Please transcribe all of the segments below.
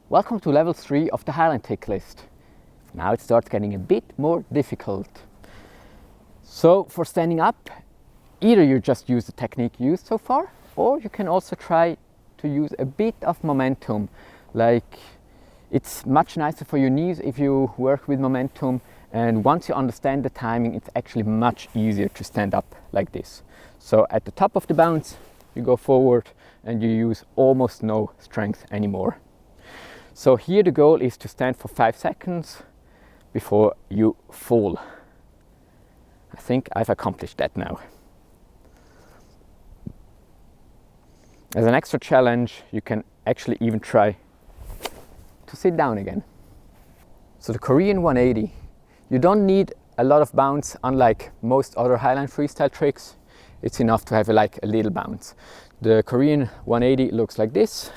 Welcome to level 3 of the Highline Ticklist. Now it starts getting a bit more difficult. So for standing up, either you just use the technique used so far, or you can also try to use a bit of momentum. Like, it's much nicer for your knees if you work with momentum, and once you understand the timing, it's actually much easier to stand up like this. So at the top of the bounce, you go forward and you use almost no strength anymore. So here the goal is to stand for 5 seconds before you fall. I think I've accomplished that now. As an extra challenge, you can actually even try to sit down again. So the Korean 180, you don't need a lot of bounce, unlike most other Highline freestyle tricks. It's enough to have a little bounce. The Korean 180 looks like this.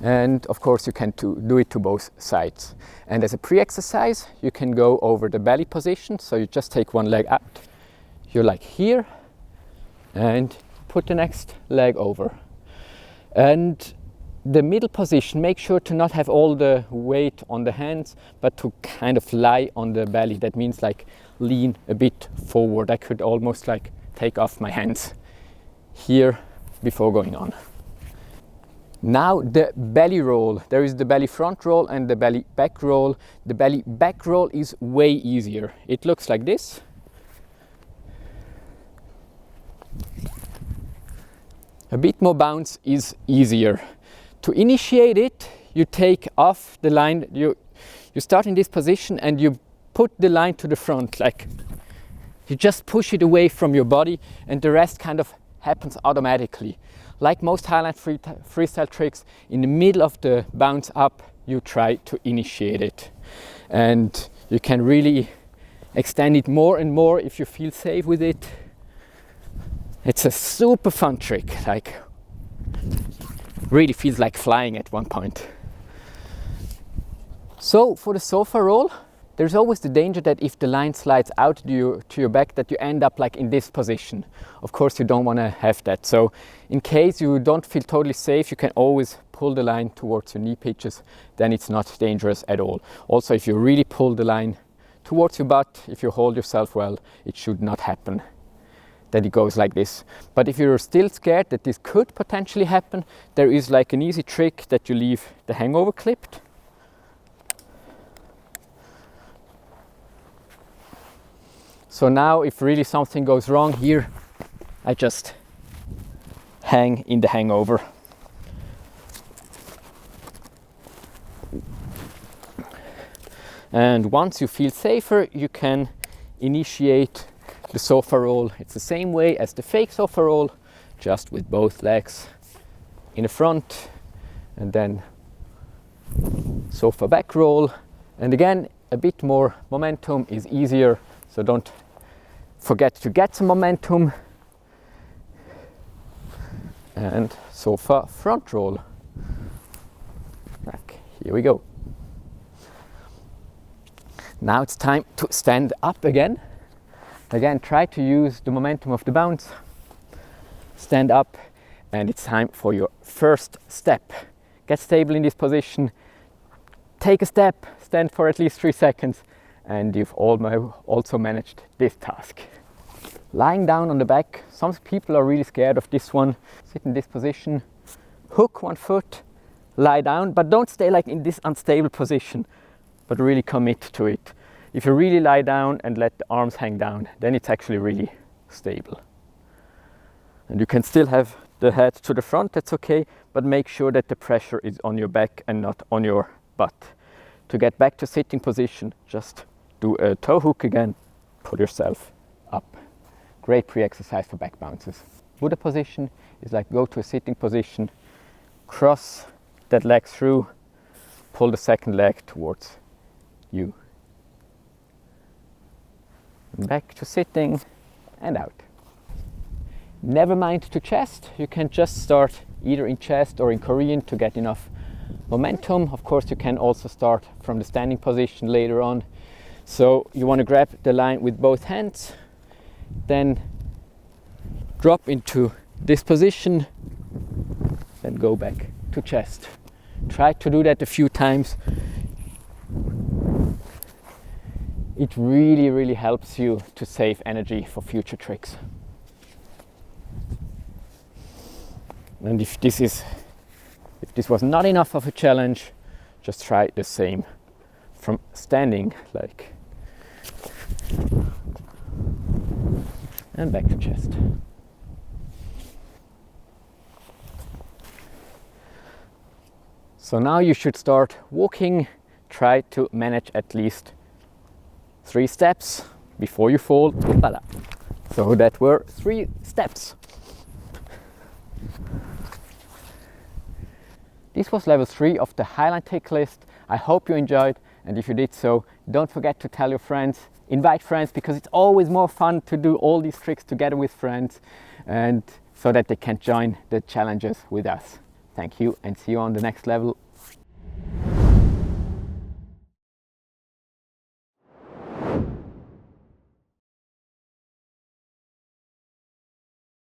And of course you can do it to both sides. And as a pre-exercise, you can go over the belly position. So you just take one leg out, you're like here, and put the next leg over. And the middle position, make sure to not have all the weight on the hands, but to kind of lie on the belly. That means like lean a bit forward. I could almost like take off my hands here before going on. Now the belly roll. There is the belly front roll and the belly back roll. The belly back roll is way easier. It looks like this. A bit more bounce is easier. To initiate it, you take off the line. You start in this position and you put the line to the front. Like, you just push it away from your body, and the rest kind of happens automatically. Like most Highline freestyle tricks, in the middle of the bounce up, you try to initiate it. And you can really extend it more and more if you feel safe with it. It's a super fun trick, like really feels like flying at one point. So for the Sofaroll, there's always the danger that if the line slides out to your back, that you end up like in this position. Of course, you don't want to have that. So in case you don't feel totally safe, you can always pull the line towards your knee pitches. Then it's not dangerous at all. Also, if you really pull the line towards your butt, if you hold yourself well, it should not happen that it goes like this. But if you're still scared that this could potentially happen, there is like an easy trick that you leave the hangover clipped. So now if really something goes wrong here, I just hang in the hangover. And once you feel safer, you can initiate the Sofaroll. It's the same way as the fake Sofaroll, just with both legs in the front, and then Sofa back roll. And again, a bit more momentum is easier, so don't forget to get some momentum. And Sofa front roll. Back. Here we go. Now it's time to stand up again. Again, try to use the momentum of the bounce. Stand up, and it's time for your first step. Get stable in this position. Take a step, stand for at least 3 seconds, and you've also managed this task. Lying down on the back. Some people are really scared of this one. Sit in this position, hook one foot, lie down, but don't stay like in this unstable position, but really commit to it. If you really lie down and let the arms hang down, then it's actually really stable. And you can still have the head to the front, that's okay, but make sure that the pressure is on your back and not on your butt. To get back to sitting position, just do a toe hook again, pull yourself up. Great pre-exercise for back bounces. Buddha position is like go to a sitting position, cross that leg through, pull the second leg towards you. Back to sitting and out. Nevermind to chest. You can just start either in chest or in Korean to get enough momentum. Of course, you can also start from the standing position later on. So you want to grab the line with both hands, then drop into this position then go back to chest. Try to do that a few times. It really helps you to save energy for future tricks. And if this was not enough of a challenge, just try the same from standing, like, and back to chest. So now you should start walking. Try to manage at least 3 steps before you fall. Voila. So that were 3 steps. This was level 3 of the Highline Ticklist. I hope you enjoyed, and if you did so, don't forget to tell your friends, invite friends, because it's always more fun to do all these tricks together with friends, and so that they can join the challenges with us. Thank you, and see you on the next level.